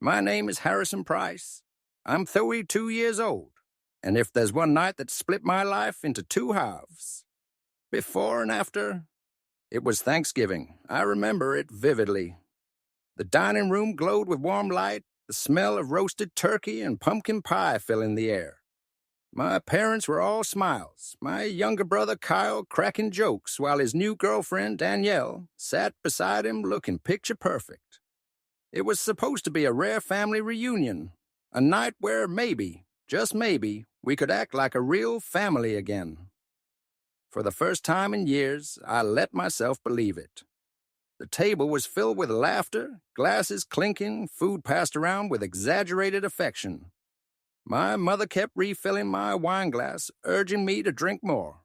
My name is Harrison Price. I'm 32 years old, and if there's one night that split my life into two halves, before and after, it was Thanksgiving. I remember it vividly. The dining room glowed with warm light, the smell of roasted turkey and pumpkin pie filling the air. My parents were all smiles, my younger brother Kyle cracking jokes while his new girlfriend Danielle sat beside him looking picture perfect. It was supposed to be a rare family reunion, a night where maybe, just maybe, we could act like a real family again. For the first time in years, I let myself believe it. The table was filled with laughter, glasses clinking, food passed around with exaggerated affection. My mother kept refilling my wine glass, urging me to drink more.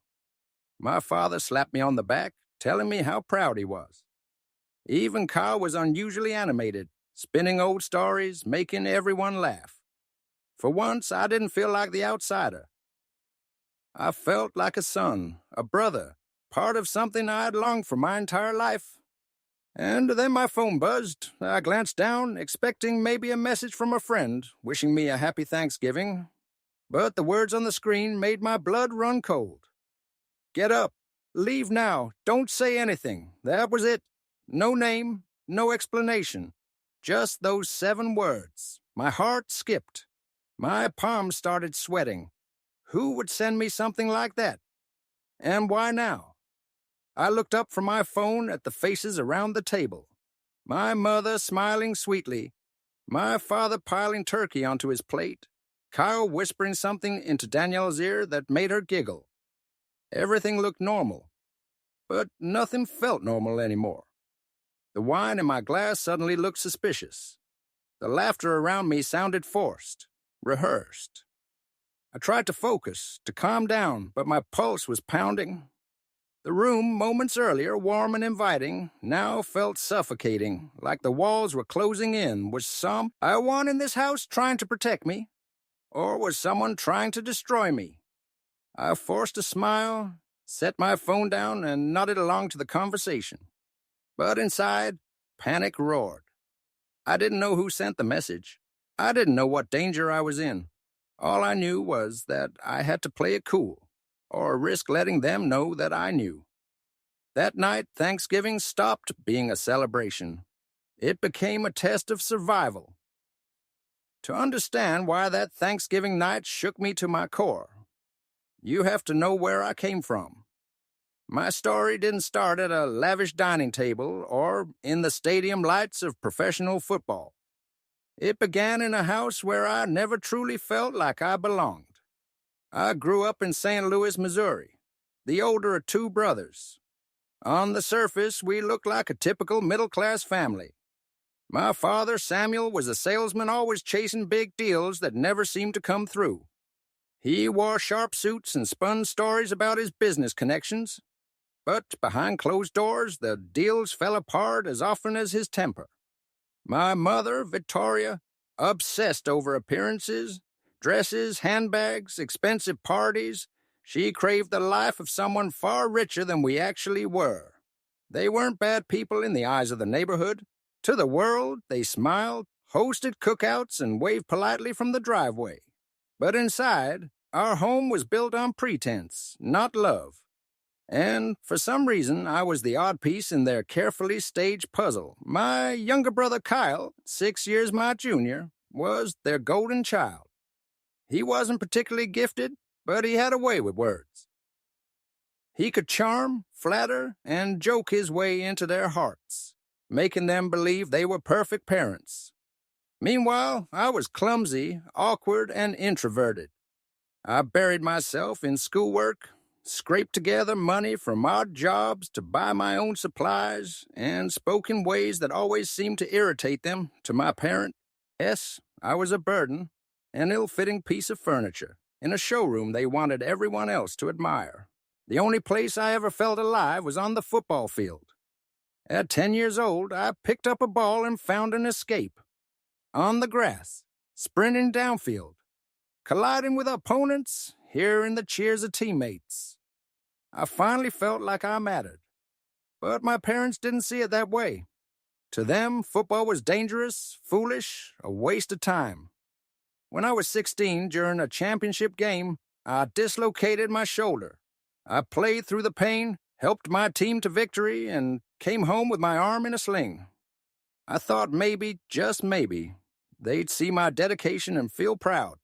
My father slapped me on the back, telling me how proud he was. Even Kyle was unusually animated, spinning old stories, making everyone laugh. For once, I didn't feel like the outsider. I felt like a son, a brother, part of something I had longed for my entire life. And then my phone buzzed. I glanced down, expecting maybe a message from a friend, wishing me a happy Thanksgiving. But the words on the screen made my blood run cold. Get up. Leave now. Don't say anything. That was it. No name, no explanation. Just those 7 words. My heart skipped. My palms started sweating. Who would send me something like that? And why now? I looked up from my phone at the faces around the table. My mother smiling sweetly, my father piling turkey onto his plate, Kyle whispering something into Danielle's ear that made her giggle. Everything looked normal, but nothing felt normal anymore. The wine in my glass suddenly looked suspicious. The laughter around me sounded forced, rehearsed. I tried to focus, to calm down, but my pulse was pounding. The room, moments earlier warm and inviting, now felt suffocating, like the walls were closing in. Was someone in this house trying to protect me? Or was someone trying to destroy me? I forced a smile, set my phone down, and nodded along to the conversation. But inside, panic roared. I didn't know who sent the message. I didn't know what danger I was in. All I knew was that I had to play it cool, or risk letting them know that I knew. That night, Thanksgiving stopped being a celebration. It became a test of survival. To understand why that Thanksgiving night shook me to my core, you have to know where I came from. My story didn't start at a lavish dining table or in the stadium lights of professional football. It began in a house where I never truly felt like I belonged. I grew up in St. Louis, Missouri, the older of 2 brothers. On the surface, we looked like a typical middle-class family. My father, Samuel, was a salesman always chasing big deals that never seemed to come through. He wore sharp suits and spun stories about his business connections. But behind closed doors, the deals fell apart as often as his temper. My mother, Victoria, obsessed over appearances, dresses, handbags, expensive parties. She craved the life of someone far richer than we actually were. They weren't bad people in the eyes of the neighborhood. To the world, they smiled, hosted cookouts, and waved politely from the driveway. But inside, our home was built on pretense, not love. And for some reason, I was the odd piece in their carefully staged puzzle. My younger brother Kyle, 6 years my junior, was their golden child. He wasn't particularly gifted, but he had a way with words. He could charm, flatter, and joke his way into their hearts, making them believe they were perfect parents. Meanwhile, I was clumsy, awkward, and introverted. I buried myself in schoolwork, scraped together money from odd jobs to buy my own supplies, and spoke in ways that always seemed to irritate them to my parent. Yes, I was a burden, an ill-fitting piece of furniture, in a showroom they wanted everyone else to admire. The only place I ever felt alive was on the football field. At 10 years old, I picked up a ball and found an escape. On the grass, sprinting downfield, colliding with opponents, hearing the cheers of teammates. I finally felt like I mattered. But my parents didn't see it that way. To them, football was dangerous, foolish, a waste of time. When I was 16, during a championship game, I dislocated my shoulder. I played through the pain, helped my team to victory, and came home with my arm in a sling. I thought maybe, just maybe, they'd see my dedication and feel proud.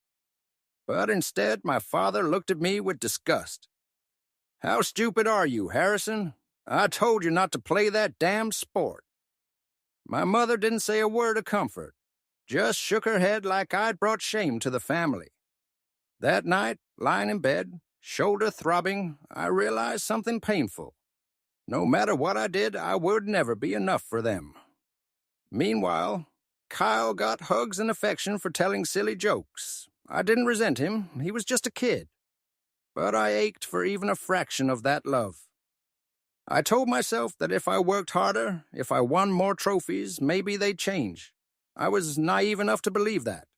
But instead, my father looked at me with disgust. "How stupid are you, Harrison? I told you not to play that damn sport." My mother didn't say a word of comfort, just shook her head like I'd brought shame to the family. That night, lying in bed, shoulder throbbing, I realized something painful. No matter what I did, I would never be enough for them. Meanwhile, Kyle got hugs and affection for telling silly jokes. I didn't resent him, he was just a kid. But I ached for even a fraction of that love. I told myself that if I worked harder, if I won more trophies, maybe they'd change. I was naive enough to believe that.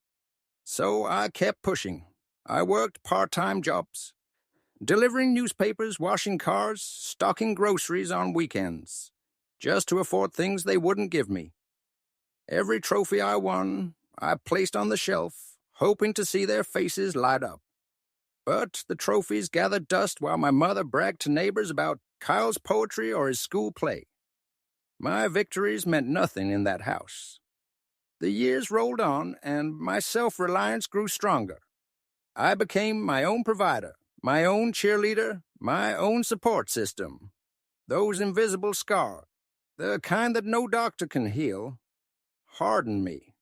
So I kept pushing. I worked part-time jobs, delivering newspapers, washing cars, stocking groceries on weekends, just to afford things they wouldn't give me. Every trophy I won, I placed on the shelf, hoping to see their faces light up. But the trophies gathered dust while my mother bragged to neighbors about Kyle's poetry or his school play. My victories meant nothing in that house. The years rolled on, and my self-reliance grew stronger. I became my own provider, my own cheerleader, my own support system. Those invisible scars, the kind that no doctor can heal, hardened me.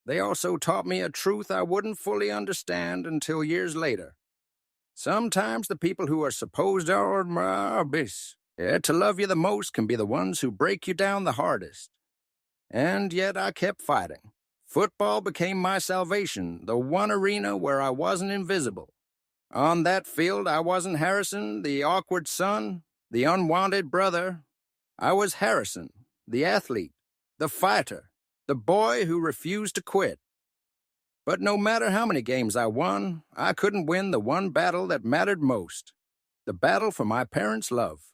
They also taught me a truth I wouldn't fully understand until years later. Sometimes the people who are supposed to love you the most can be the ones who break you down the hardest. And yet I kept fighting. Football became my salvation, the one arena where I wasn't invisible. On that field, I wasn't Harrison, the awkward son, the unwanted brother. I was Harrison, the athlete, the fighter, the boy who refused to quit. But no matter how many games I won, I couldn't win the one battle that mattered most, the battle for my parents' love.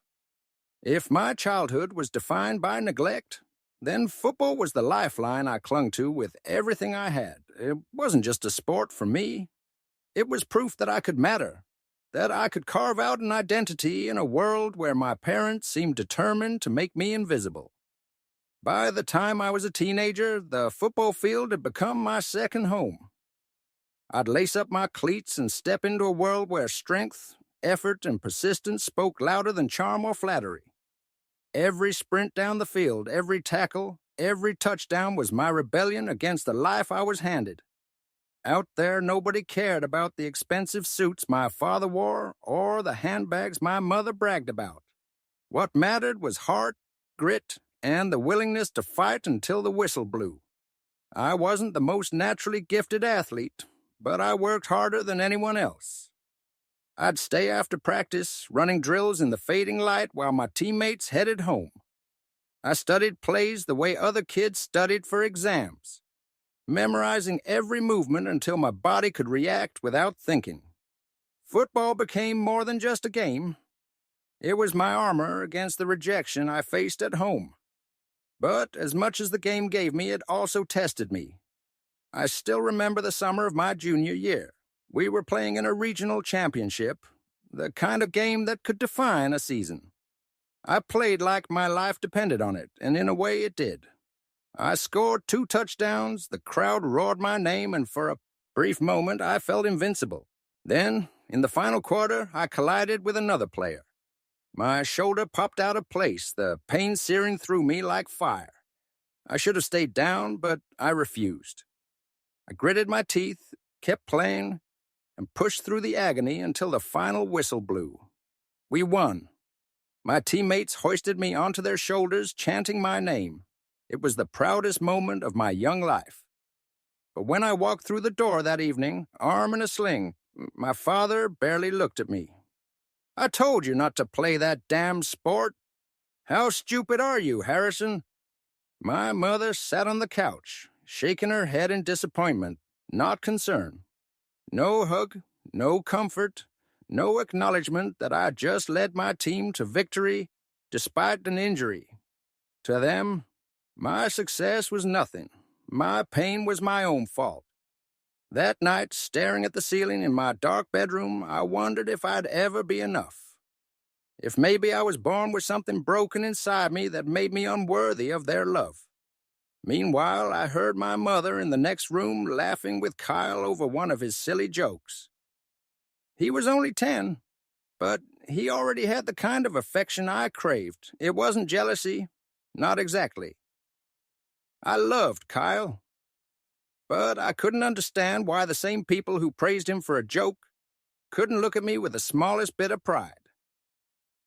If my childhood was defined by neglect, then football was the lifeline I clung to with everything I had. It wasn't just a sport for me. It was proof that I could matter, that I could carve out an identity in a world where my parents seemed determined to make me invisible. By the time I was a teenager, the football field had become my second home. I'd lace up my cleats and step into a world where strength, effort, and persistence spoke louder than charm or flattery. Every sprint down the field, every tackle, every touchdown was my rebellion against the life I was handed. Out there, nobody cared about the expensive suits my father wore or the handbags my mother bragged about. What mattered was heart, grit, and the willingness to fight until the whistle blew. I wasn't the most naturally gifted athlete, but I worked harder than anyone else. I'd stay after practice, running drills in the fading light while my teammates headed home. I studied plays the way other kids studied for exams, memorizing every movement until my body could react without thinking. Football became more than just a game. It was my armor against the rejection I faced at home. But as much as the game gave me, it also tested me. I still remember the summer of my junior year. We were playing in a regional championship, the kind of game that could define a season. I played like my life depended on it, and in a way it did. I scored 2 touchdowns, the crowd roared my name, and for a brief moment I felt invincible. Then, in the final quarter, I collided with another player. My shoulder popped out of place, the pain searing through me like fire. I should have stayed down, but I refused. I gritted my teeth, kept playing, and pushed through the agony until the final whistle blew. We won. My teammates hoisted me onto their shoulders, chanting my name. It was the proudest moment of my young life. But when I walked through the door that evening, arm in a sling, my father barely looked at me. "I told you not to play that damn sport. How stupid are you, Harrison?" My mother sat on the couch, shaking her head in disappointment, not concern. No hug, no comfort, no acknowledgement that I just led my team to victory despite an injury. To them, My success was nothing. My pain was my own fault. That night, staring at the ceiling in my dark bedroom, I wondered if I'd ever be enough. If maybe I was born with something broken inside me that made me unworthy of their love. Meanwhile, I heard my mother in the next room laughing with Kyle over one of his silly jokes. He was only 10, but he already had the kind of affection I craved. It wasn't jealousy, not exactly. I loved Kyle, but I couldn't understand why the same people who praised him for a joke couldn't look at me with the smallest bit of pride.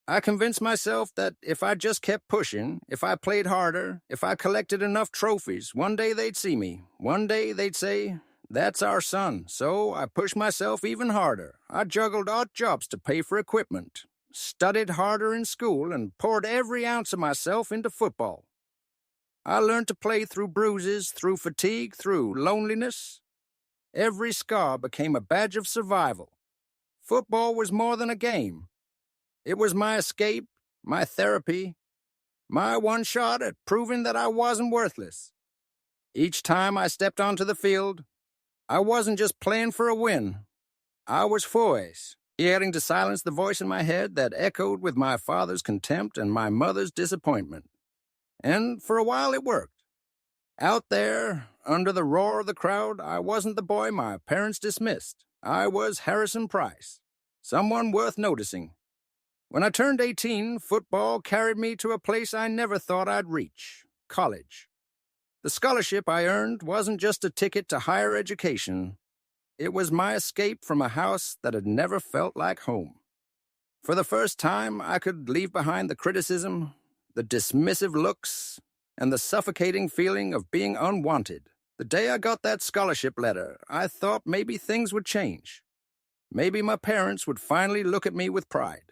I convinced myself that if I just kept pushing, if I played harder, if I collected enough trophies, one day they'd see me. One day they'd say, "That's our son." So I pushed myself even harder. I juggled odd jobs to pay for equipment, studied harder in school, and poured every ounce of myself into football. I learned to play through bruises, through fatigue, through loneliness. Every scar became a badge of survival. Football was more than a game. It was my escape, my therapy, my one shot at proving that I wasn't worthless. Each time I stepped onto the field, I wasn't just playing for a win. I was foes, yelling to silence the voice in my head that echoed with my father's contempt and my mother's disappointment. And for a while it worked. Out there, under the roar of the crowd, I wasn't the boy my parents dismissed. I was Harrison Price, someone worth noticing. When I turned 18, football carried me to a place I never thought I'd reach, college. The scholarship I earned wasn't just a ticket to higher education. It was my escape from a house that had never felt like home. For the first time, I could leave behind the criticism, the dismissive looks, and the suffocating feeling of being unwanted. The day I got that scholarship letter, I thought maybe things would change. Maybe my parents would finally look at me with pride.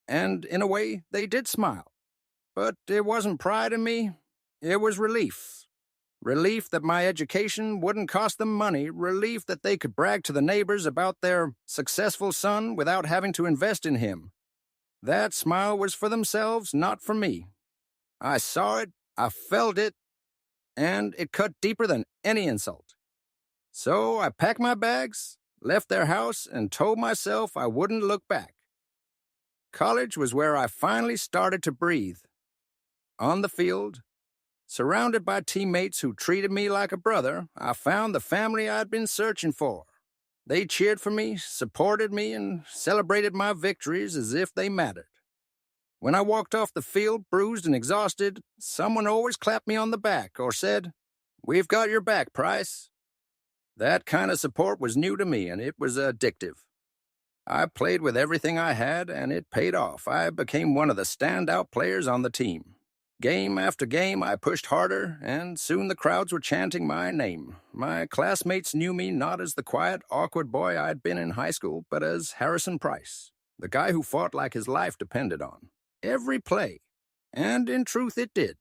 And in a way, they did smile. But it wasn't pride in me. It was relief. Relief that my education wouldn't cost them money. Relief that they could brag to the neighbors about their successful son without having to invest in him. That smile was for themselves, not for me. I saw it, I felt it, and it cut deeper than any insult. So I packed my bags, left their house, and told myself I wouldn't look back. College was where I finally started to breathe. On the field, surrounded by teammates who treated me like a brother, I found the family I'd been searching for. They cheered for me, supported me, and celebrated my victories as if they mattered. When I walked off the field, bruised and exhausted, someone always clapped me on the back or said, "We've got your back, Price." That kind of support was new to me, and it was addictive. I played with everything I had, and it paid off. I became one of the standout players on the team. Game after game, I pushed harder, and soon the crowds were chanting my name. My classmates knew me not as the quiet, awkward boy I'd been in high school, but as Harrison Price, the guy who fought like his life depended on every play. And in truth, it did.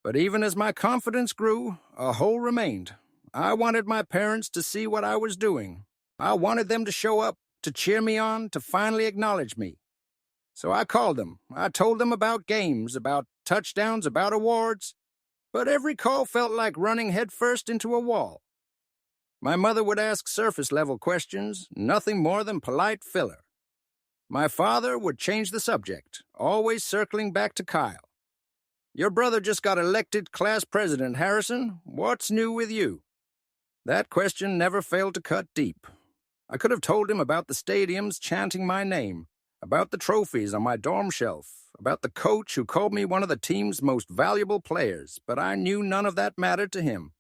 But even as my confidence grew, a hole remained. I wanted my parents to see what I was doing. I wanted them to show up, to cheer me on, to finally acknowledge me. So I called them. I told them about games, about touchdowns, about awards. But every call felt like running headfirst into a wall. My mother would ask surface-level questions, nothing more than polite filler. My father would change the subject, always circling back to Kyle. "Your brother just got elected class president, Harrison. What's new with you?" That question never failed to cut deep. I could have told him about the stadiums chanting my name, about the trophies on my dorm shelf, about the coach who called me one of the team's most valuable players, but I knew none of that mattered to him.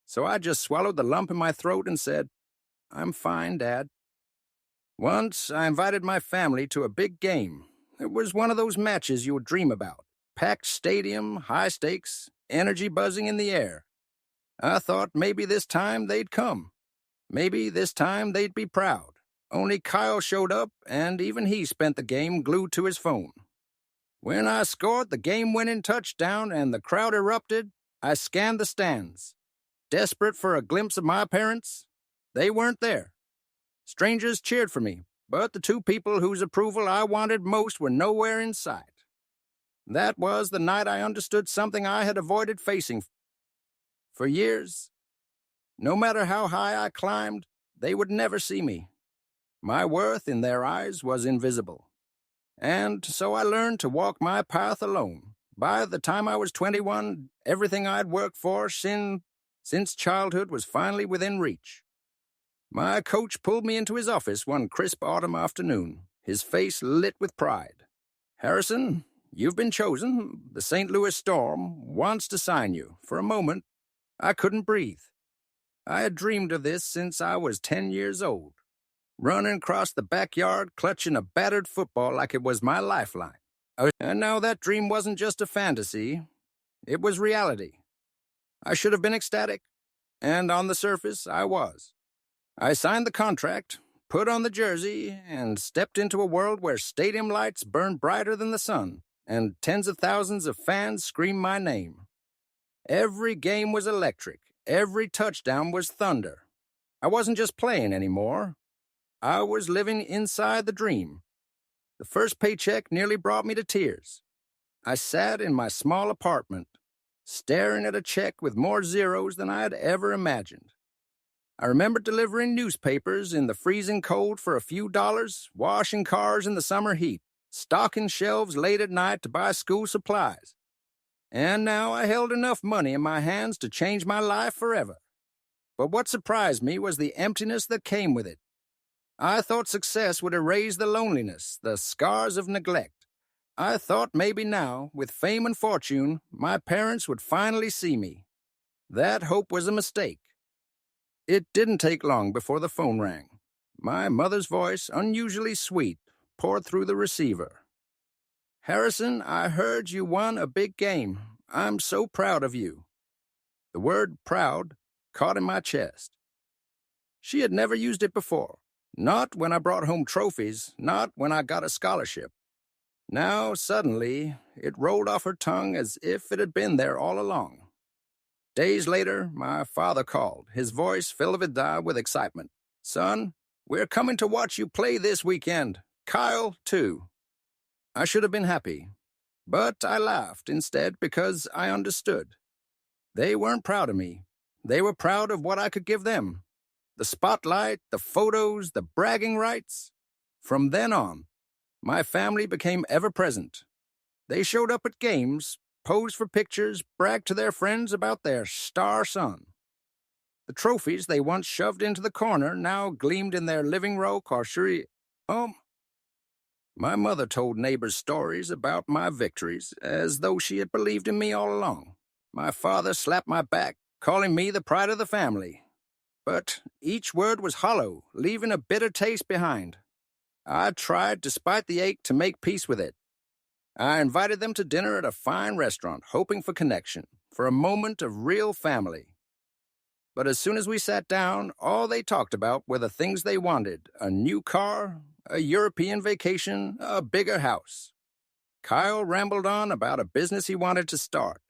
So I just swallowed the lump in my throat and said, "I'm fine, Dad." Once, I invited my family to a big game. It was one of those matches you would dream about. Packed stadium, high stakes, energy buzzing in the air. I thought maybe this time they'd come. Maybe this time they'd be proud. Only Kyle showed up, and even he spent the game glued to his phone. When I scored the game-winning touchdown and the crowd erupted, I scanned the stands. Desperate for a glimpse of my parents, they weren't there. Strangers cheered for me, but the two people whose approval I wanted most were nowhere in sight. That was the night I understood something I had avoided facing for years. No matter how high I climbed, they would never see me. My worth in their eyes was invisible. And so I learned to walk my path alone. By the time I was 21, everything I'd worked for since childhood was finally within reach. My coach pulled me into his office one crisp autumn afternoon, his face lit with pride. "Harrison, you've been chosen. The St. Louis Storm wants to sign you." For a moment, I couldn't breathe. I had dreamed of this since I was 10 years old, running across the backyard clutching a battered football like it was my lifeline. And now that dream wasn't just a fantasy, it was reality. I should have been ecstatic, and on the surface, I was. I signed the contract, put on the jersey, and stepped into a world where stadium lights burned brighter than the sun, and tens of thousands of fans screamed my name. Every game was electric. Every touchdown was thunder. I wasn't just playing anymore. I was living inside the dream. The first paycheck nearly brought me to tears. I sat in my small apartment, staring at a check with more zeros than I had ever imagined. I remember delivering newspapers in the freezing cold for a few dollars, washing cars in the summer heat, stocking shelves late at night to buy school supplies. And now I held enough money in my hands to change my life forever. But what surprised me was the emptiness that came with it. I thought success would erase the loneliness, the scars of neglect. I thought maybe now, with fame and fortune, my parents would finally see me. That hope was a mistake. It didn't take long before the phone rang. My mother's voice, unusually sweet, poured through the receiver. "Harrison, I heard you won a big game. I'm so proud of you." The word proud caught in my chest. She had never used it before. Not when I brought home trophies, not when I got a scholarship. Now, suddenly, it rolled off her tongue as if it had been there all along. Days later, my father called, his voice filled with excitement. "Son, we're coming to watch you play this weekend. Kyle, too." I should have been happy, but I laughed instead because I understood. They weren't proud of me. They were proud of what I could give them. The spotlight, the photos, the bragging rights. From then on, my family became ever-present. They showed up at games, posed for pictures, bragged to their friends about their star son. The trophies they once shoved into the corner now gleamed in their living room corsure. My mother told neighbors stories about my victories as though she had believed in me all along. My father slapped my back, calling me the pride of the family. But each word was hollow, leaving a bitter taste behind. I tried, despite the ache, to make peace with it. I invited them to dinner at a fine restaurant, hoping for connection, for a moment of real family. But as soon as we sat down, all they talked about were the things they wanted: a new car, a European vacation, a bigger house. Kyle rambled on about a business he wanted to start,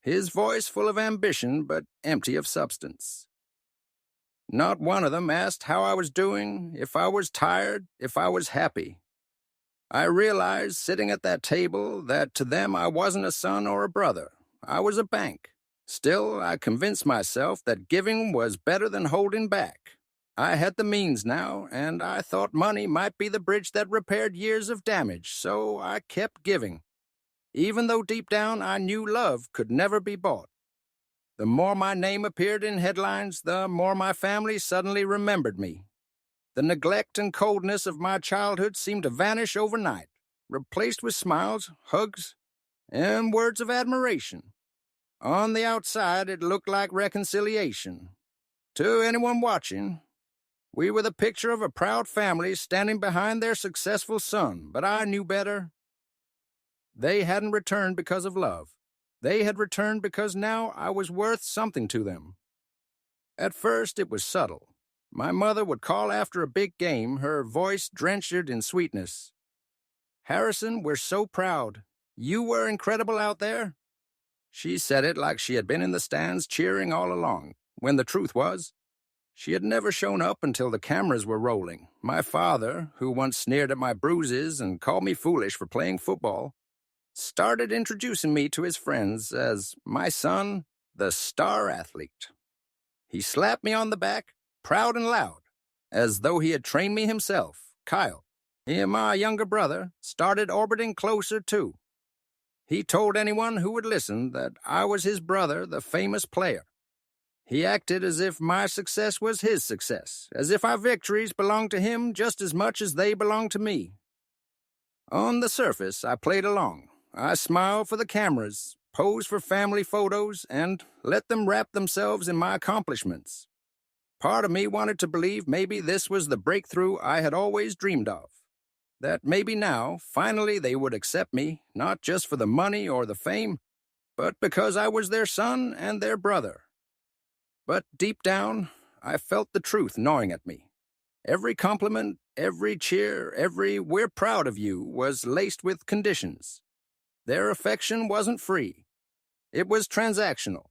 his voice full of ambition but empty of substance. Not one of them asked how I was doing, if I was tired, if I was happy. I realized, sitting at that table, that to them I wasn't a son or a brother. I was a bank. Still, I convinced myself that giving was better than holding back. I had the means now, and I thought money might be the bridge that repaired years of damage, so I kept giving, even though deep down I knew love could never be bought. The more my name appeared in headlines, the more my family suddenly remembered me. The neglect and coldness of my childhood seemed to vanish overnight, replaced with smiles, hugs, and words of admiration. On the outside, it looked like reconciliation. To anyone watching, we were the picture of a proud family standing behind their successful son, but I knew better. They hadn't returned because of love. They had returned because now I was worth something to them. At first, it was subtle. My mother would call after a big game, her voice drenched in sweetness. "Harrison, we're so proud. You were incredible out there." She said it like she had been in the stands cheering all along, when the truth was, she had never shown up until the cameras were rolling. My father, who once sneered at my bruises and called me foolish for playing football, started introducing me to his friends as my son, the star athlete. He slapped me on the back, proud and loud, as though he had trained me himself, Kyle. He and my younger brother started orbiting closer, too. He told anyone who would listen that I was his brother, the famous player. He acted as if my success was his success, as if our victories belonged to him just as much as they belonged to me. On the surface, I played along. I smiled for the cameras, posed for family photos, and let them wrap themselves in my accomplishments. Part of me wanted to believe maybe this was the breakthrough I had always dreamed of. That maybe now, finally, they would accept me, not just for the money or the fame, but because I was their son and their brother. But deep down, I felt the truth gnawing at me. Every compliment, every cheer, every "we're proud of you" was laced with conditions. Their affection wasn't free. It was transactional.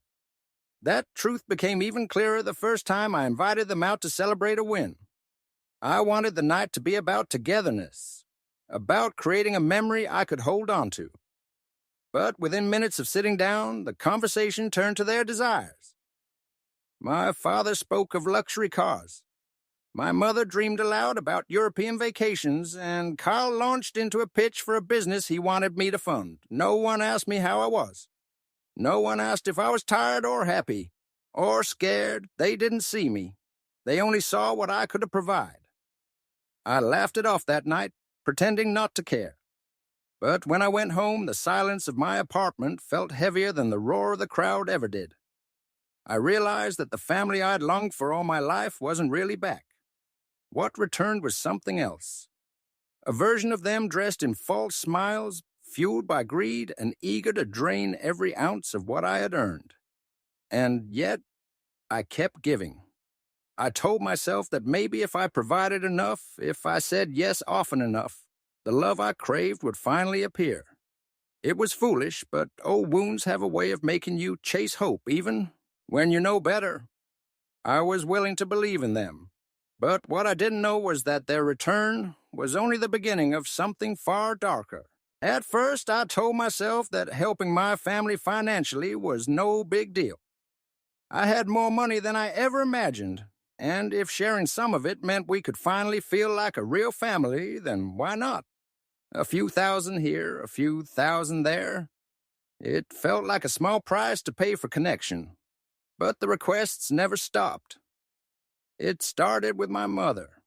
That truth became even clearer the first time I invited them out to celebrate a win. I wanted the night to be about togetherness, about creating a memory I could hold on to. But within minutes of sitting down, the conversation turned to their desires. My father spoke of luxury cars. My mother dreamed aloud about European vacations, and Kyle launched into a pitch for a business he wanted me to fund. No one asked me how I was. No one asked if I was tired or happy, or scared. They didn't see me. They only saw what I could provide. I laughed it off that night, pretending not to care. But when I went home, the silence of my apartment felt heavier than the roar of the crowd ever did. I realized that the family I'd longed for all my life wasn't really back. What returned was something else. A version of them dressed in false smiles, fueled by greed and eager to drain every ounce of what I had earned. And yet, I kept giving. I told myself that maybe if I provided enough, if I said yes often enough, the love I craved would finally appear. It was foolish, but old wounds have a way of making you chase hope even when you know better. I was willing to believe in them, but what I didn't know was that their return was only the beginning of something far darker. At first, I told myself that helping my family financially was no big deal. I had more money than I ever imagined, and if sharing some of it meant we could finally feel like a real family, then why not? A few thousand here, a few thousand there. It felt like a small price to pay for connection. But the requests never stopped. It started with my mother.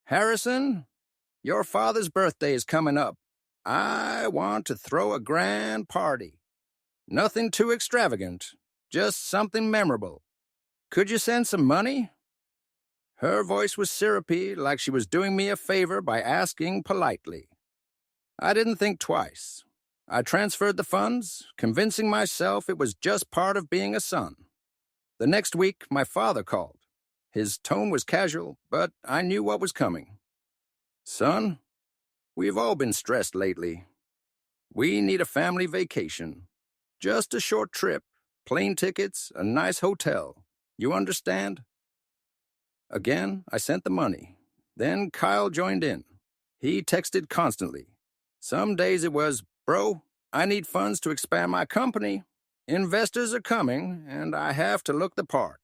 "Harrison, your father's birthday is coming up. I want to throw a grand party. Nothing too extravagant, just something memorable. Could you send some money?" Her voice was syrupy, like she was doing me a favor by asking politely. I didn't think twice. I transferred the funds, convincing myself it was just part of being a son. The next week, my father called. His tone was casual, but I knew what was coming. "Son, we've all been stressed lately. We need a family vacation. Just a short trip, plane tickets, a nice hotel. You understand?" Again, I sent the money. Then Kyle joined in. He texted constantly. Some days it was, "Bro, I need funds to expand my company. Investors are coming, and I have to look the part."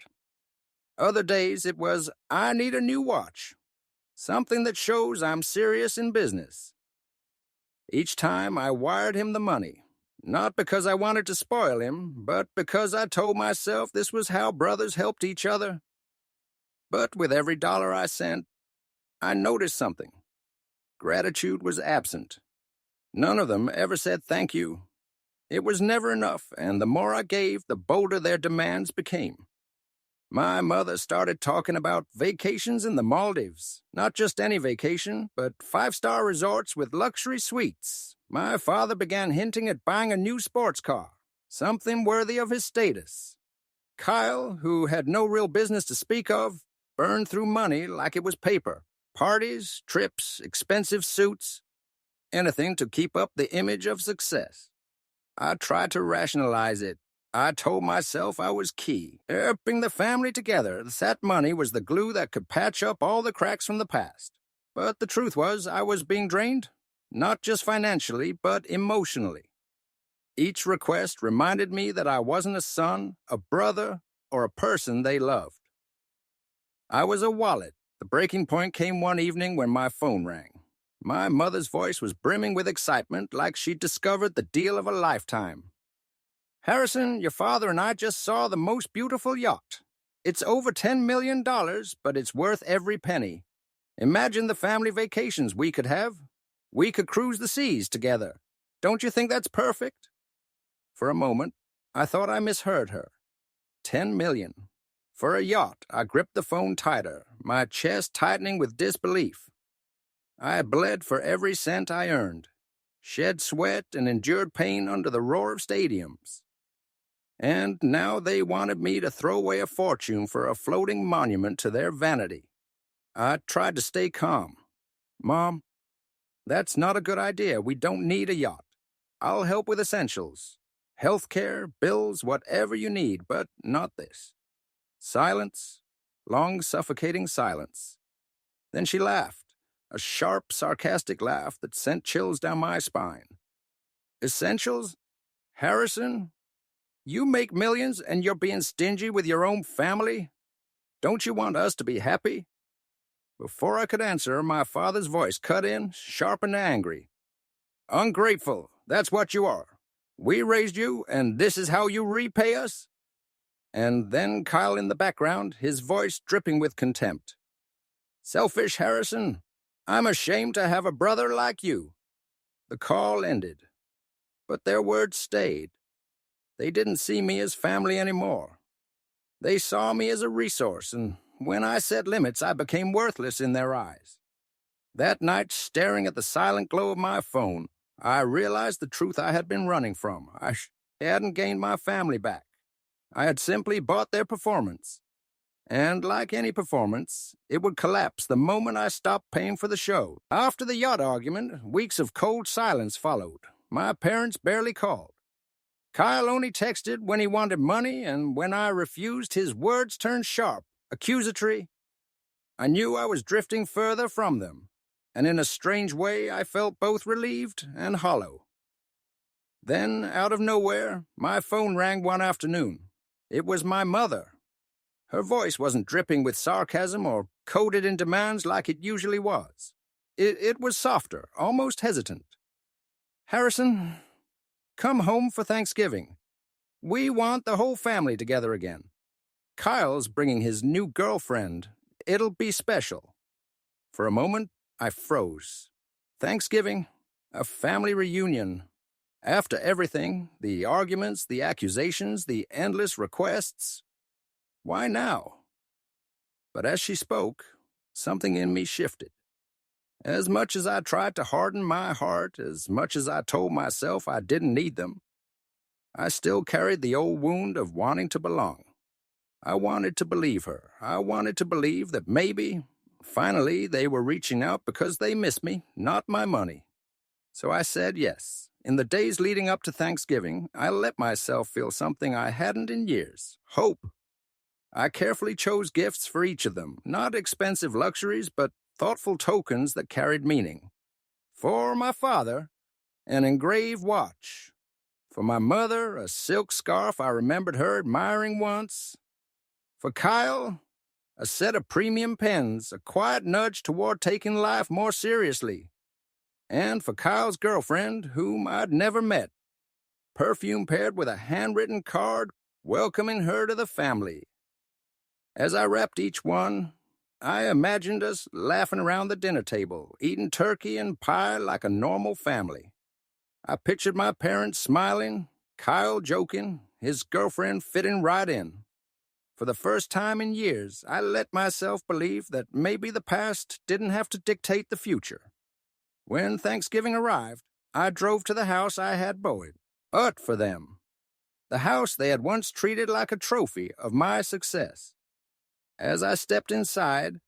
Other days it was, "I need a new watch. Something that shows I'm serious in business." Each time I wired him the money, not because I wanted to spoil him, but because I told myself this was how brothers helped each other. But with every dollar I sent, I noticed something. Gratitude was absent. None of them ever said thank you. It was never enough, and the more I gave, the bolder their demands became. My mother started talking about vacations in the Maldives. Not just any vacation, but 5-star resorts with luxury suites. My father began hinting at buying a new sports car, something worthy of his status. Kyle, who had no real business to speak of, burned through money like it was paper. Parties, trips, expensive suits, anything to keep up the image of success. I tried to rationalize it. I told myself I was key, helping the family together. That money was the glue that could patch up all the cracks from the past. But the truth was I was being drained, not just financially, but emotionally. Each request reminded me that I wasn't a son, a brother, or a person they loved. I was a wallet. The breaking point came one evening when my phone rang. My mother's voice was brimming with excitement, like she'd discovered the deal of a lifetime. "Harrison, your father and I just saw the most beautiful yacht. It's over $10 million, but it's worth every penny. Imagine the family vacations we could have. We could cruise the seas together. Don't you think that's perfect?" For a moment, I thought I misheard her. 10 million. For a yacht, I gripped the phone tighter, my chest tightening with disbelief. I bled for every cent I earned, shed sweat and endured pain under the roar of stadiums. And now they wanted me to throw away a fortune for a floating monument to their vanity. I tried to stay calm. "Mom, that's not a good idea. We don't need a yacht. I'll help with essentials. Healthcare, bills, whatever you need, but not this." Silence, long suffocating silence. Then she laughed, a sharp, sarcastic laugh that sent chills down my spine. "Essentials? Harrison? You make millions and you're being stingy with your own family? Don't you want us to be happy?" Before I could answer, my father's voice cut in, sharp and angry. "Ungrateful, that's what you are. We raised you, and this is how you repay us?" And then Kyle in the background, his voice dripping with contempt. "Selfish Harrison, I'm ashamed to have a brother like you." The call ended, but their words stayed. They didn't see me as family anymore. They saw me as a resource, and when I set limits, I became worthless in their eyes. That night, staring at the silent glow of my phone, I realized the truth I had been running from. I hadn't gained my family back. I had simply bought their performance. And like any performance, it would collapse the moment I stopped paying for the show. After the yacht argument, weeks of cold silence followed. My parents barely called. Kyle only texted when he wanted money, and when I refused, his words turned sharp, accusatory. I knew I was drifting further from them, and in a strange way I felt both relieved and hollow. Then, out of nowhere, my phone rang one afternoon. It was my mother. Her voice wasn't dripping with sarcasm or coded in demands like it usually was. It was softer, almost hesitant. "Harrison, come home for Thanksgiving. We want the whole family together again. Kyle's bringing his new girlfriend. It'll be special." For a moment, I froze. Thanksgiving, a family reunion. After everything, the arguments, the accusations, the endless requests. Why now? But as she spoke, something in me shifted. As much as I tried to harden my heart, as much as I told myself I didn't need them, I still carried the old wound of wanting to belong. I wanted to believe her. I wanted to believe that maybe, finally, they were reaching out because they missed me, not my money. So I said yes. In the days leading up to Thanksgiving, I let myself feel something I hadn't in years: hope. I carefully chose gifts for each of them, not expensive luxuries, but thoughtful tokens that carried meaning. For my father, an engraved watch. For my mother, a silk scarf I remembered her admiring once. For Kyle, a set of premium pens, a quiet nudge toward taking life more seriously. And for Kyle's girlfriend, whom I'd never met, perfume paired with a handwritten card welcoming her to the family. As I wrapped each one, I imagined us laughing around the dinner table, eating turkey and pie like a normal family. I pictured my parents smiling, Kyle joking, his girlfriend fitting right in. For the first time in years, I let myself believe that maybe the past didn't have to dictate the future. When Thanksgiving arrived, I drove to the house I had borrowed, for them. The house they had once treated like a trophy of my success. As I stepped inside,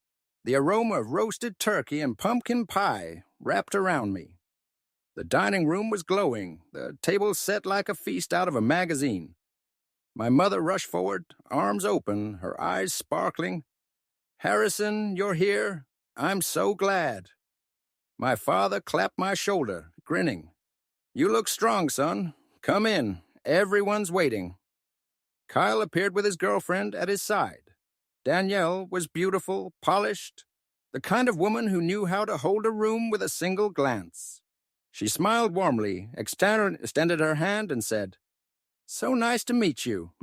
the aroma of roasted turkey and pumpkin pie wrapped around me. The dining room was glowing, the table set like a feast out of a magazine. My mother rushed forward, arms open, her eyes sparkling. "Harrison, you're here. I'm so glad." My father clapped my shoulder, grinning. "You look strong, son. Come in. Everyone's waiting." Kyle appeared with his girlfriend at his side. Danielle was beautiful, polished, the kind of woman who knew how to hold a room with a single glance. She smiled warmly, extended her hand, and said, "So nice to meet you.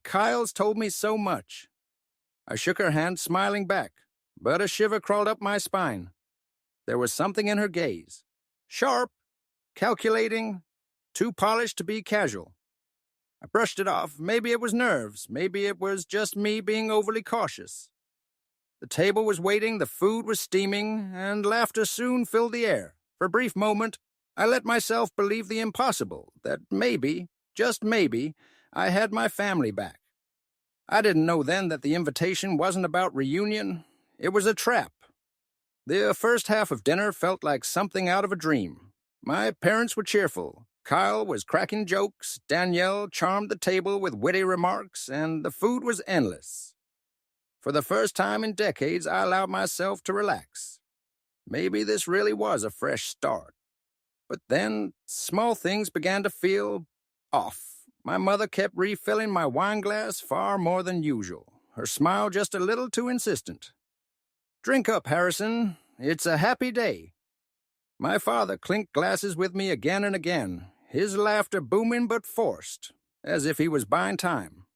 Kyle's told me so much." I shook her hand, smiling back, but a shiver crawled up my spine. There was something in her gaze. Sharp, calculating, too polished to be casual. I brushed it off. Maybe it was nerves. Maybe it was just me being overly cautious. The table was waiting, the food was steaming, and laughter soon filled the air. For a brief moment, I let myself believe the impossible, that maybe, just maybe, I had my family back. I didn't know then that the invitation wasn't about reunion. It was a trap. The first half of dinner felt like something out of a dream. My parents were cheerful. Kyle was cracking jokes, Danielle charmed the table with witty remarks, and the food was endless. For the first time in decades, I allowed myself to relax. Maybe this really was a fresh start. But then, small things began to feel off. My mother kept refilling my wine glass far more than usual, her smile just a little too insistent. "Drink up, Harrison. It's a happy day." My father clinked glasses with me again and again, his laughter booming but forced, as if he was buying time.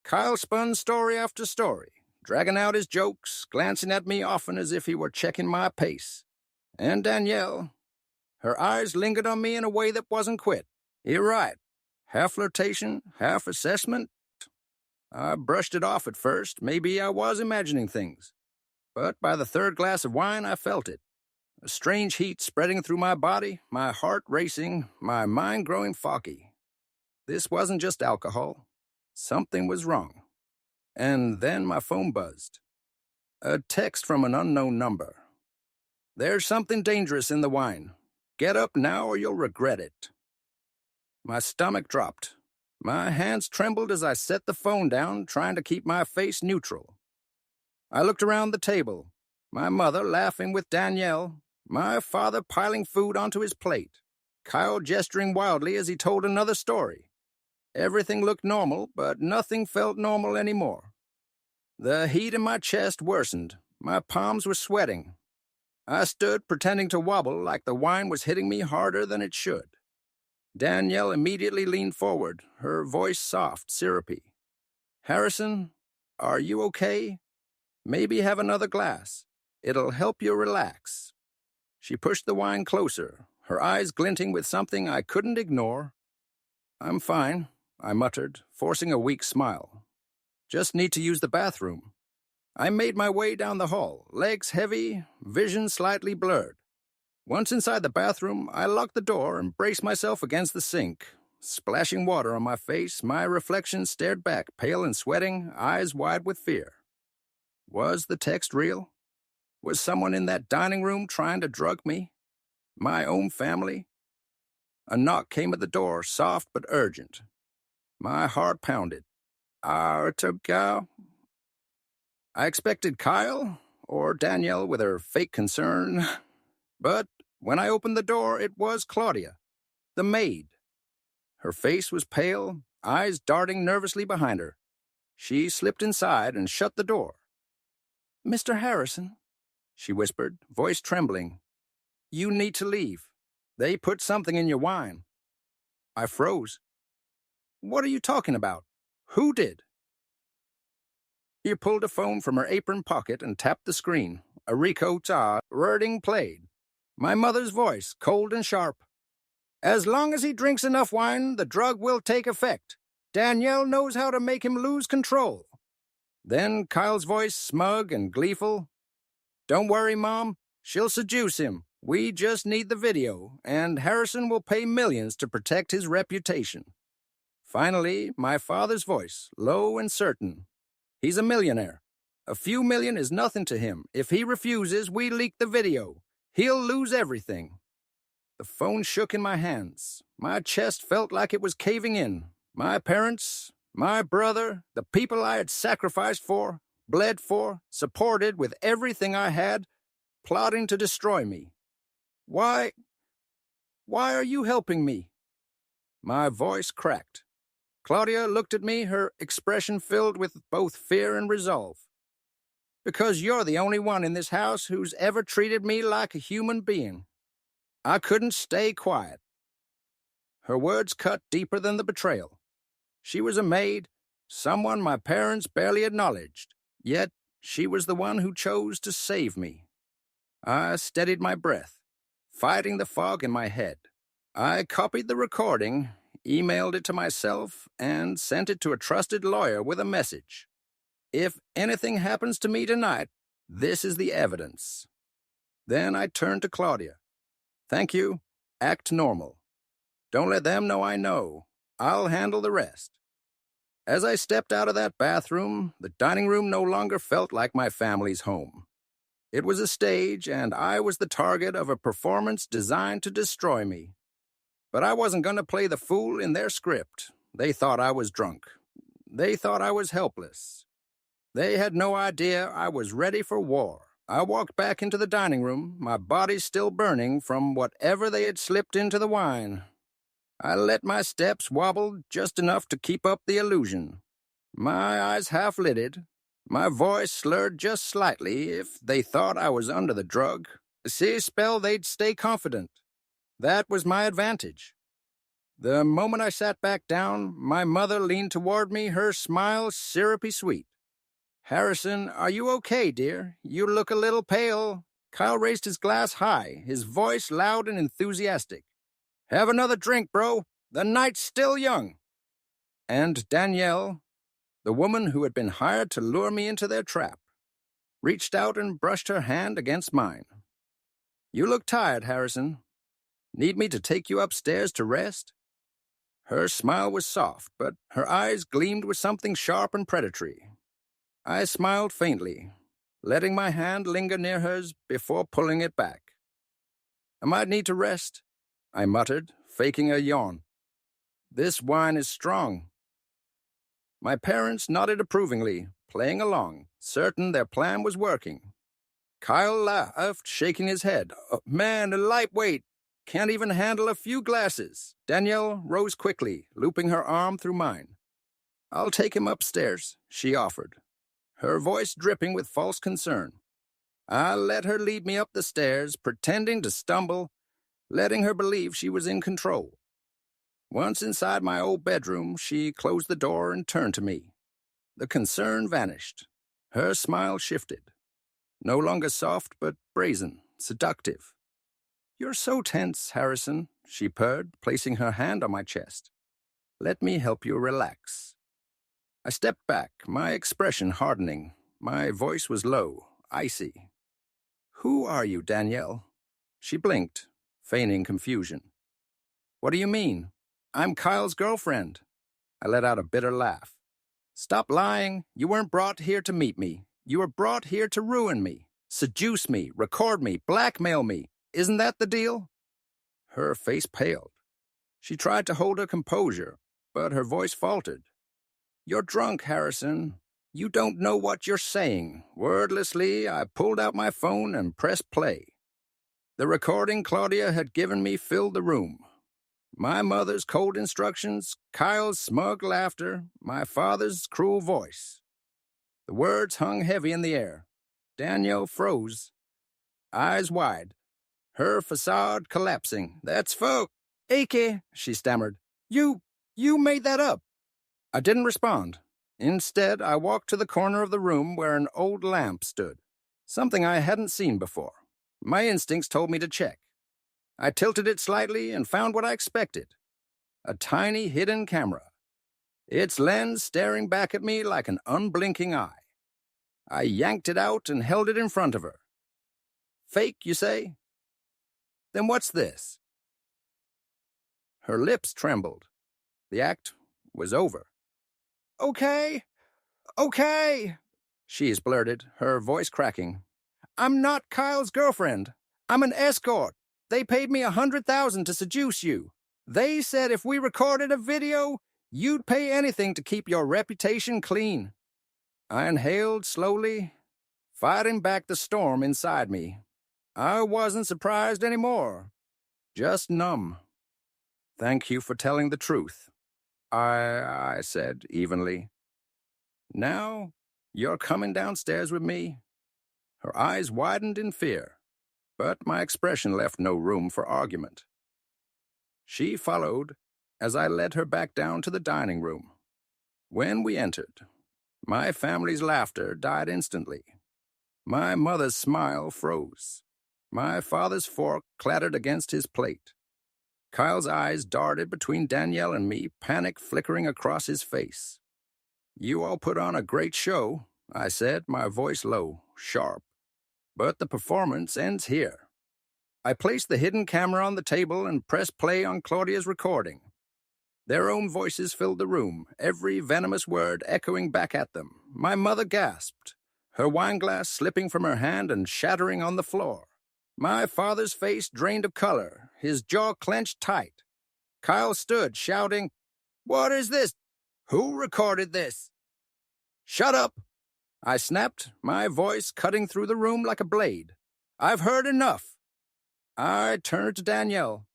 Kyle spun story after story, dragging out his jokes, glancing at me often as if he were checking my pace. And Danielle, her eyes lingered on me in a way that wasn't quit. "You're right. Half flirtation, half assessment." I brushed it off at first. Maybe I was imagining things. But by the third glass of wine, I felt it. A strange heat spreading through my body, my heart racing, my mind growing foggy. This wasn't just alcohol. Something was wrong. And then my phone buzzed. A text from an unknown number. "There's something dangerous in the wine. Get up now or you'll regret it." My stomach dropped. My hands trembled as I set the phone down, trying to keep my face neutral. I looked around the table. My mother laughing with Danielle. My father piling food onto his plate. Kyle gesturing wildly as he told another story. Everything looked normal, but nothing felt normal anymore. The heat in my chest worsened. My palms were sweating. I stood pretending to wobble like the wine was hitting me harder than it should. Danielle immediately leaned forward, her voice soft, syrupy. "Harrison, are you okay? Maybe have another glass. It'll help you relax." She pushed the wine closer, her eyes glinting with something I couldn't ignore. "I'm fine," I muttered, forcing a weak smile. "Just need to use the bathroom." I made my way down the hall, legs heavy, vision slightly blurred. Once inside the bathroom, I locked the door and braced myself against the sink. Splashing water on my face, my reflection stared back, pale and sweating, eyes wide with fear. Was the text real? Was someone in that dining room trying to drug me? My own family? A knock came at the door, soft but urgent. My heart pounded. I expected Kyle or Danielle with her fake concern, but when I opened the door, it was Claudia, the maid. Her face was pale, eyes darting nervously behind her. She slipped inside and shut the door. "Mr. Harrison," she whispered, voice trembling, "you need to leave. They put something in your wine." I froze. "What are you talking about? Who did?" She pulled a phone from her apron pocket and tapped the screen. A recording played. My mother's voice, cold and sharp. "As long as he drinks enough wine, the drug will take effect. Danielle knows how to make him lose control." Then Kyle's voice, smug and gleeful. "Don't worry, Mom. She'll seduce him. We just need the video, and Harrison will pay millions to protect his reputation." Finally, my father's voice, low and certain. "He's a millionaire. A few million is nothing to him. If he refuses, we leak the video. He'll lose everything." The phone shook in my hands. My chest felt like it was caving in. My parents, my brother, the people I had sacrificed for, bled for, supported with everything I had, plotting to destroy me. Why are you helping me?" My voice cracked. Claudia looked at me, her expression filled with both fear and resolve. Because you're the only one in this house who's ever treated me like a human being. I couldn't stay quiet. Her words cut deeper than the betrayal. She was a maid, someone my parents barely acknowledged, yet she was the one who chose to save me. I steadied my breath, fighting the fog in my head. I copied the recording, emailed it to myself, and sent it to a trusted lawyer with a message. If anything happens to me tonight, this is the evidence. Then I turned to Claudia. Thank you. Act normal. Don't let them know I know. I'll handle the rest. As I stepped out of that bathroom, the dining room no longer felt like my family's home. It was a stage, and I was the target of a performance designed to destroy me. But I wasn't going to play the fool in their script. They thought I was drunk. They thought I was helpless. They had no idea I was ready for war. I walked back into the dining room, my body still burning from whatever they had slipped into the wine. I let my steps wobble just enough to keep up the illusion. My eyes half-lidded, my voice slurred just slightly if they thought I was under the drug. See, spell they'd stay confident. That was my advantage. The moment I sat back down, my mother leaned toward me, her smile syrupy sweet. Harrison, are you okay, dear? You look a little pale. Kyle raised his glass high, his voice loud and enthusiastic. Have another drink, bro. The night's still young. And Danielle, the woman who had been hired to lure me into their trap, reached out and brushed her hand against mine. You look tired, Harrison. Need me to take you upstairs to rest? Her smile was soft, but her eyes gleamed with something sharp and predatory. I smiled faintly, letting my hand linger near hers before pulling it back. I might need to rest, I muttered, faking a yawn. This wine is strong. My parents nodded approvingly, playing along, certain their plan was working. Kyle laughed, shaking his head. Man, a lightweight. Can't even handle a few glasses. Danielle rose quickly, looping her arm through mine. I'll take him upstairs, she offered, her voice dripping with false concern. I let her lead me up the stairs, pretending to stumble, letting her believe she was in control. Once inside my old bedroom, she closed the door and turned to me. The concern vanished. Her smile shifted. No longer soft, but brazen, seductive. You're so tense, Harrison, she purred, placing her hand on my chest. Let me help you relax. I stepped back, my expression hardening. My voice was low, icy. Who are you, Danielle? She blinked, feigning confusion. What do you mean? I'm Kyle's girlfriend. I let out a bitter laugh. Stop lying. You weren't brought here to meet me. You were brought here to ruin me, seduce me, record me, blackmail me. Isn't that the deal? Her face paled. She tried to hold her composure, but her voice faltered. You're drunk, Harrison. You don't know what you're saying. Wordlessly, I pulled out my phone and pressed play. The recording Claudia had given me filled the room. My mother's cold instructions, Kyle's smug laughter, my father's cruel voice. The words hung heavy in the air. Danielle froze, eyes wide, her facade collapsing. That's Ake, she stammered. You made that up. I didn't respond. Instead, I walked to the corner of the room where an old lamp stood, something I hadn't seen before. My instincts told me to check. I tilted it slightly and found what I expected. A tiny hidden camera. Its lens staring back at me like an unblinking eye. I yanked it out and held it in front of her. Fake, you say? Then what's this? Her lips trembled. The act was over. Okay, she blurted, her voice cracking. I'm not Kyle's girlfriend. I'm an escort. They paid me $100,000 to seduce you. They said if we recorded a video, you'd pay anything to keep your reputation clean. I inhaled slowly, fighting back the storm inside me. I wasn't surprised anymore, just numb. Thank you for telling the truth, I said evenly. Now, you're coming downstairs with me? Her eyes widened in fear, but my expression left no room for argument. She followed as I led her back down to the dining room. When we entered, my family's laughter died instantly. My mother's smile froze. My father's fork clattered against his plate. Kyle's eyes darted between Danielle and me, panic flickering across his face. You all put on a great show, I said, my voice low, sharp. But the performance ends here. I placed the hidden camera on the table and pressed play on Claudia's recording. Their own voices filled the room, every venomous word echoing back at them. My mother gasped, her wineglass slipping from her hand and shattering on the floor. My father's face drained of color, his jaw clenched tight. Kyle stood, shouting, "What is this? Who recorded this?" "Shut up!" I snapped, my voice cutting through the room like a blade. "I've heard enough." I turned to Danielle.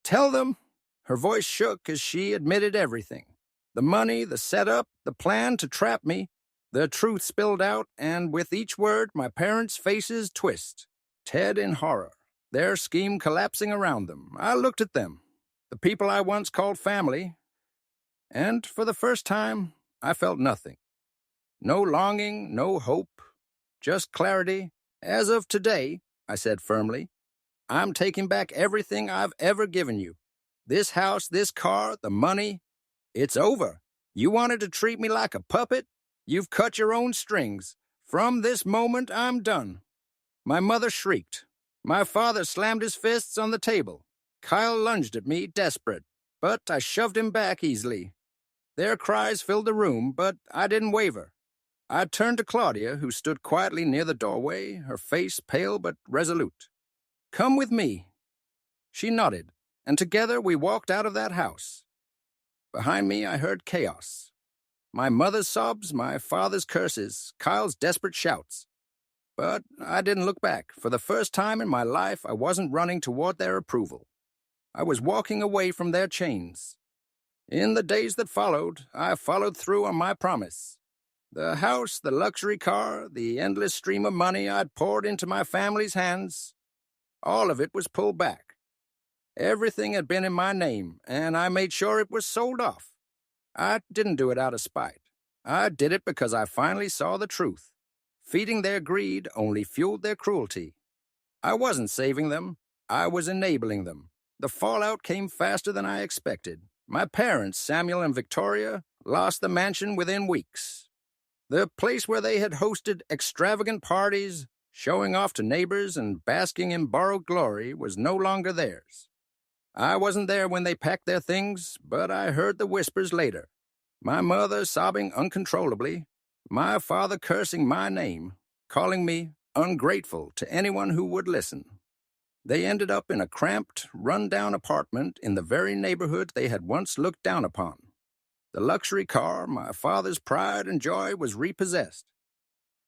"Tell them." Her voice shook as she admitted everything. The money, the setup, the plan to trap me. The truth spilled out, and with each word, my parents' faces twist. Ted in horror, their scheme collapsing around them. I looked at them, the people I once called family, and for the first time, I felt nothing. No longing, no hope, just clarity. "As of today," I said firmly, "I'm taking back everything I've ever given you. This house, this car, the money. It's over. You wanted to treat me like a puppet? You've cut your own strings. From this moment, I'm done." My mother shrieked. My father slammed his fists on the table. Kyle lunged at me, desperate, but I shoved him back easily. Their cries filled the room, but I didn't waver. I turned to Claudia, who stood quietly near the doorway, her face pale but resolute. "Come with me." She nodded, and together we walked out of that house. Behind me, I heard chaos. My mother's sobs, my father's curses, Kyle's desperate shouts. But I didn't look back. For the first time in my life, I wasn't running toward their approval. I was walking away from their chains. In the days that followed, I followed through on my promise. The house, the luxury car, the endless stream of money I'd poured into my family's hands, all of it was pulled back. Everything had been in my name, and I made sure it was sold off. I didn't do it out of spite. I did it because I finally saw the truth. Feeding their greed only fueled their cruelty. I wasn't saving them. I was enabling them. The fallout came faster than I expected. My parents, Samuel and Victoria, lost the mansion within weeks. The place where they had hosted extravagant parties, showing off to neighbors and basking in borrowed glory, was no longer theirs. I wasn't there when they packed their things, but I heard the whispers later. My mother sobbing uncontrollably, my father cursing my name, calling me ungrateful to anyone who would listen. They ended up in a cramped, run-down apartment in the very neighborhood they had once looked down upon. The luxury car, my father's pride and joy, was repossessed.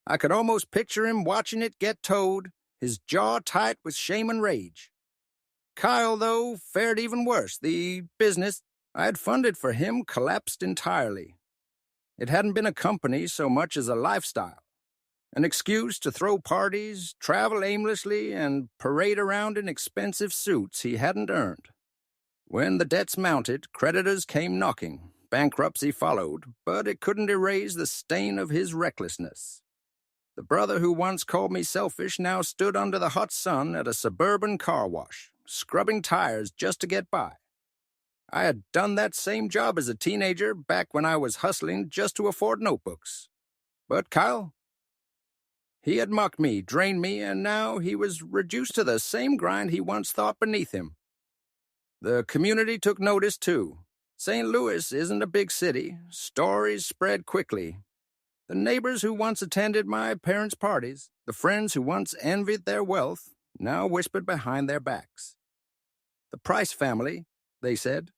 I could almost picture him watching it get towed, his jaw tight with shame and rage. Kyle, though, fared even worse. The business I had funded for him collapsed entirely. It hadn't been a company so much as a lifestyle, an excuse to throw parties, travel aimlessly, and parade around in expensive suits he hadn't earned. When the debts mounted, creditors came knocking. Bankruptcy followed, but it couldn't erase the stain of his recklessness. The brother who once called me selfish now stood under the hot sun at a suburban car wash, scrubbing tires just to get by. I had done that same job as a teenager back when I was hustling just to afford notebooks. But Kyle? He had mocked me, drained me, and now he was reduced to the same grind he once thought beneath him. The community took notice, too. St. Louis isn't a big city. Stories spread quickly. The neighbors who once attended my parents' parties, the friends who once envied their wealth, now whispered behind their backs. The Price family, they said.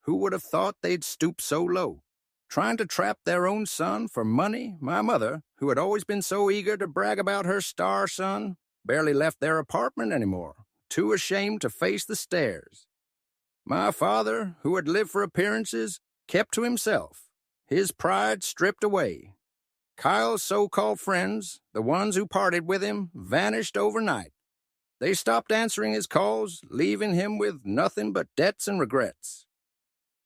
Who would have thought they'd stoop so low? Trying to trap their own son for money? My mother, who had always been so eager to brag about her star son, barely left their apartment anymore, too ashamed to face the stairs. My father, who had lived for appearances, kept to himself, his pride stripped away. Kyle's so-called friends, the ones who partied with him, vanished overnight. They stopped answering his calls, leaving him with nothing but debts and regrets.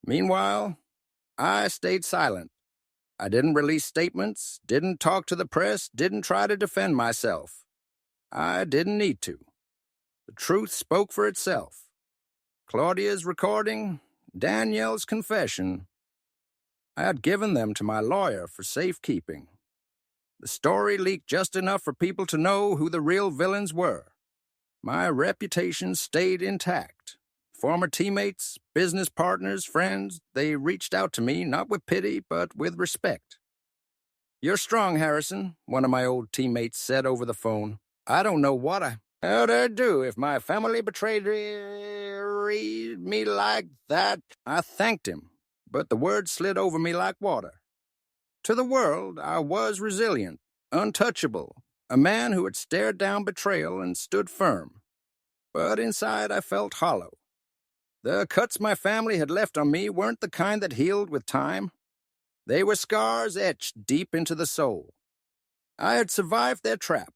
Meanwhile, I stayed silent. I didn't release statements, didn't talk to the press, didn't try to defend myself. I didn't need to. The truth spoke for itself. Claudia's recording, Danielle's confession. I had given them to my lawyer for safekeeping. The story leaked just enough for people to know who the real villains were. My reputation stayed intact. Former teammates, business partners, friends, they reached out to me not with pity, but with respect. "You're strong, Harrison," one of my old teammates said over the phone. "I don't know what I'd do if my family betrayed me like that." I thanked him, but the words slid over me like water. To the world, I was resilient, untouchable, a man who had stared down betrayal and stood firm. But inside I felt hollow. The cuts my family had left on me weren't the kind that healed with time. They were scars etched deep into the soul. I had survived their trap.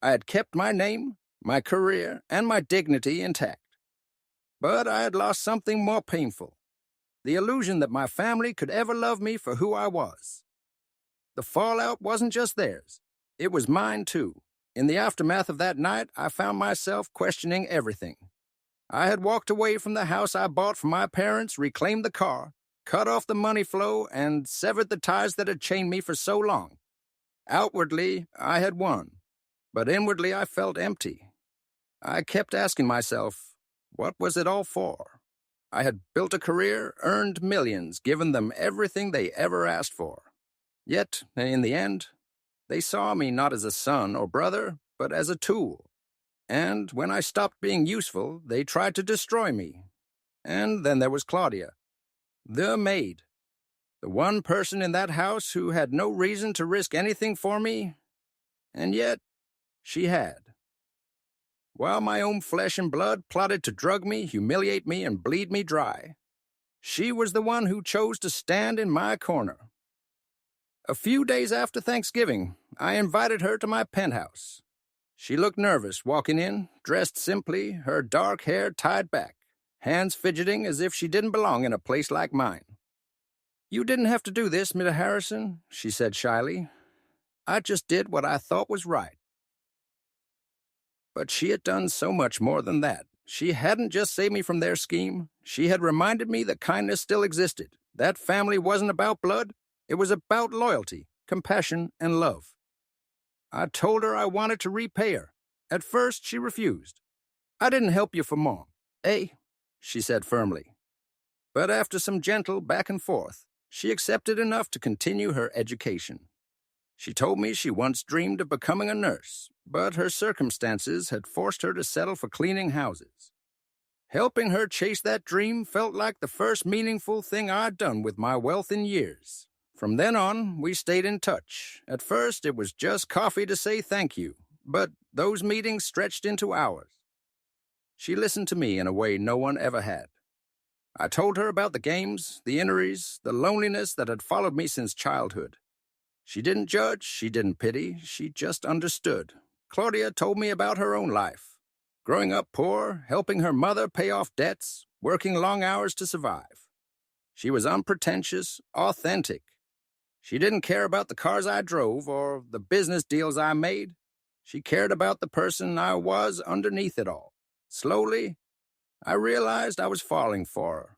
I had kept my name, my career, and my dignity intact. But I had lost something more painful: the illusion that my family could ever love me for who I was. The fallout wasn't just theirs. It was mine, too. In the aftermath of that night, I found myself questioning everything. I had walked away from the house I bought for my parents, reclaimed the car, cut off the money flow, and severed the ties that had chained me for so long. Outwardly, I had won, but inwardly I felt empty. I kept asking myself, what was it all for? I had built a career, earned millions, given them everything they ever asked for. Yet, in the end, they saw me not as a son or brother, but as a tool. And when I stopped being useful, they tried to destroy me. And then there was Claudia, the maid, the one person in that house who had no reason to risk anything for me, and yet she had. While my own flesh and blood plotted to drug me, humiliate me, and bleed me dry, she was the one who chose to stand in my corner. A few days after Thanksgiving, I invited her to my penthouse. She looked nervous walking in, dressed simply, her dark hair tied back, hands fidgeting as if she didn't belong in a place like mine. "You didn't have to do this, Mr. Harrison," she said shyly. "I just did what I thought was right." But she had done so much more than that. She hadn't just saved me from their scheme. She had reminded me that kindness still existed. That family wasn't about blood. It was about loyalty, compassion, and love. I told her I wanted to repay her. At first, she refused. "I didn't help you for Mom, eh?" she said firmly. But after some gentle back and forth, she accepted enough to continue her education. She told me she once dreamed of becoming a nurse, but her circumstances had forced her to settle for cleaning houses. Helping her chase that dream felt like the first meaningful thing I'd done with my wealth in years. From then on, we stayed in touch. At first, it was just coffee to say thank you, but those meetings stretched into hours. She listened to me in a way no one ever had. I told her about the games, the injuries, the loneliness that had followed me since childhood. She didn't judge, she didn't pity, she just understood. Claudia told me about her own life. Growing up poor, helping her mother pay off debts, working long hours to survive. She was unpretentious, authentic. She didn't care about the cars I drove or the business deals I made. She cared about the person I was underneath it all. Slowly, I realized I was falling for her.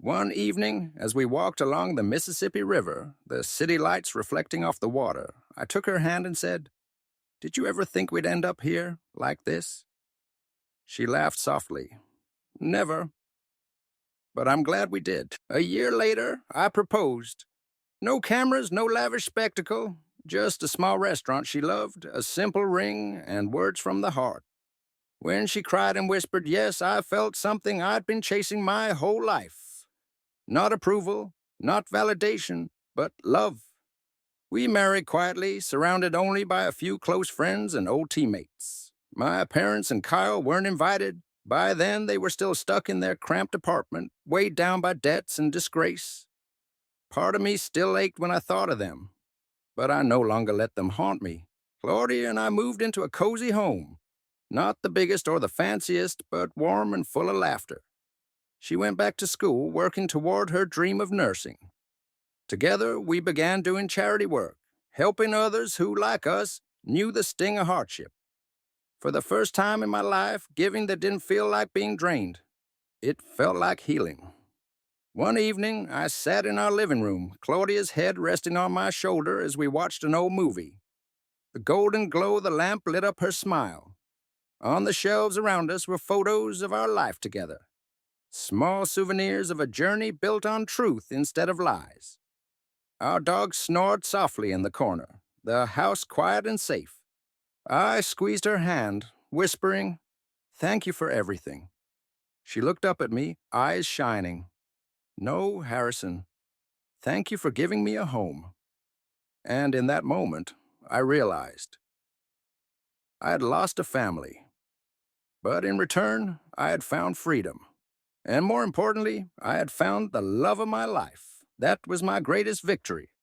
One evening, as we walked along the Mississippi River, the city lights reflecting off the water, I took her hand and said, "Did you ever think we'd end up here, like this?" She laughed softly. "Never. But I'm glad we did." A year later, I proposed. No cameras, no lavish spectacle, just a small restaurant she loved, a simple ring, and words from the heart. When she cried and whispered yes, I felt something I'd been chasing my whole life. Not approval, not validation, but love. We married quietly, surrounded only by a few close friends and old teammates. My parents and Kyle weren't invited. By then, they were still stuck in their cramped apartment, weighed down by debts and disgrace. Part of me still ached when I thought of them, but I no longer let them haunt me. Claudia and I moved into a cozy home, not the biggest or the fanciest, but warm and full of laughter. She went back to school, working toward her dream of nursing. Together, we began doing charity work, helping others who, like us, knew the sting of hardship. For the first time in my life, giving that didn't feel like being drained. It felt like healing. One evening, I sat in our living room, Claudia's head resting on my shoulder as we watched an old movie. The golden glow of the lamp lit up her smile. On the shelves around us were photos of our life together. Small souvenirs of a journey built on truth instead of lies. Our dog snored softly in the corner, the house quiet and safe. I squeezed her hand, whispering, "Thank you for everything." She looked up at me, eyes shining. "No, Harrison, thank you for giving me a home." And in that moment, I realized I had lost a family, but in return, I had found freedom. And more importantly, I had found the love of my life. That was my greatest victory.